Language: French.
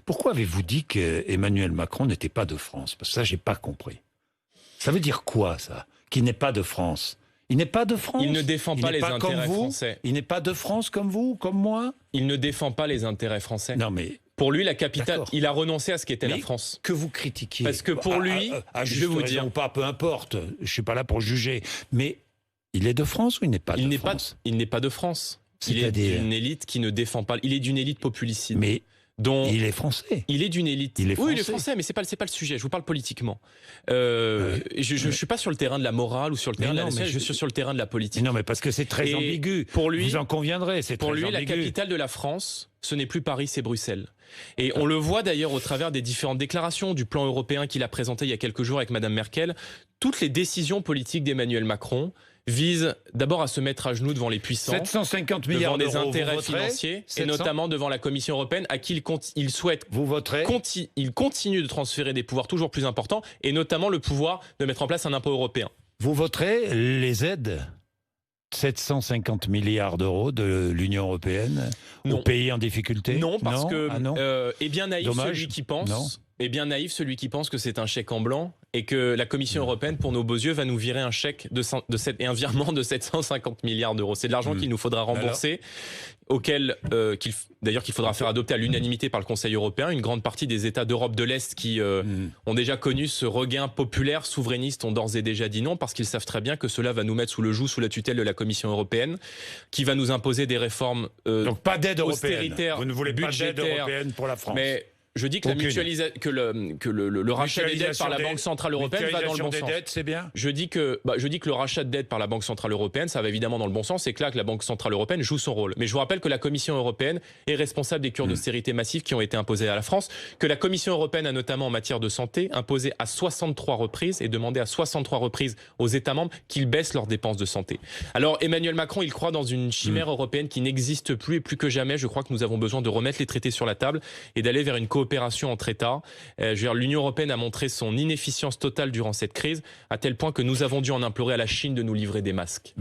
Pourquoi avez-vous dit qu'Emmanuel Macron n'était pas de France? Parce que ça, j'ai pas compris. Ça veut dire quoi, ça? Qu'il n'est pas de France? Il n'est pas de France. Il ne défend pas les intérêts français. Il n'est pas de France comme vous, comme moi. Il ne défend pas les intérêts français. Non, mais pour lui, la capitale, il a renoncé à ce qu'était la mais France. Que vous critiquiez. Parce que pour lui, je vais vous dire, ou pas, peu importe. Je suis pas là pour juger. Mais il est de France ou il n'est pas de France? Il n'est pas de France. Il est d'une élite qui ne défend pas. Il est d'une élite populicide. Mais dont il est français. Il est d'une élite. Oui, il est français, mais c'est pas le sujet. Je vous parle politiquement. Je suis pas sur le terrain de la morale ou sur le terrain de la nation. Je suis sur le terrain de la politique. Mais non, mais parce que c'est très ambigu. Pour lui, vous en conviendrez, c'est très ambigu. Pour lui, la capitale de la France, ce n'est plus Paris, c'est Bruxelles. Et on le voit d'ailleurs au travers des différentes déclarations du plan européen qu'il a présenté il y a quelques jours avec Madame Merkel. Toutes les décisions politiques d'Emmanuel Macron vise d'abord à se mettre à genoux devant les puissants, 750 milliards d'euros, devant des intérêts financiers, et notamment devant la Commission européenne, à qui il souhaite il continue de transférer des pouvoirs toujours plus importants, et notamment le pouvoir de mettre en place un impôt européen. Vous voterez les aides 750 milliards d'euros de l'Union européenne aux pays en difficulté? Non, parce que est bien naïf celui qui pense que c'est un chèque en blanc et que la Commission européenne, pour nos beaux yeux, va nous virer un chèque et un virement de 750 milliards d'euros. C'est de l'argent qu'il nous faudra rembourser, auquel d'ailleurs qu'il faudra faire adopter à l'unanimité par le Conseil européen. Une grande partie des États d'Europe de l'Est qui ont déjà connu ce regain populaire souverainiste ont d'ores et déjà dit non, parce qu'ils savent très bien que cela va nous mettre sous le joug, sous la tutelle de la Commission européenne, qui va nous imposer des réformes donc pas d'aide austéritaires. Vous ne voulez pas d'aide européenne pour la France? Mais je dis que le rachat des dettes par la Banque Centrale Européenne va dans le bon sens. C'est bien. Je dis que le rachat de dettes par la Banque Centrale Européenne, ça va évidemment dans le bon sens. C'est clair que la Banque Centrale Européenne joue son rôle. Mais je vous rappelle que la Commission européenne est responsable des cures d'austérité massives qui ont été imposées à la France, que la Commission européenne a notamment en matière de santé imposé à 63 reprises et demandé à 63 reprises aux États membres qu'ils baissent leurs dépenses de santé. Alors Emmanuel Macron, il croit dans une chimère européenne qui n'existe plus, et plus que jamais, je crois que nous avons besoin de remettre les traités sur la table et d'aller vers une coopération entre États. L'Union européenne a montré son inefficience totale durant cette crise, à tel point que nous avons dû en implorer à la Chine de nous livrer des masques.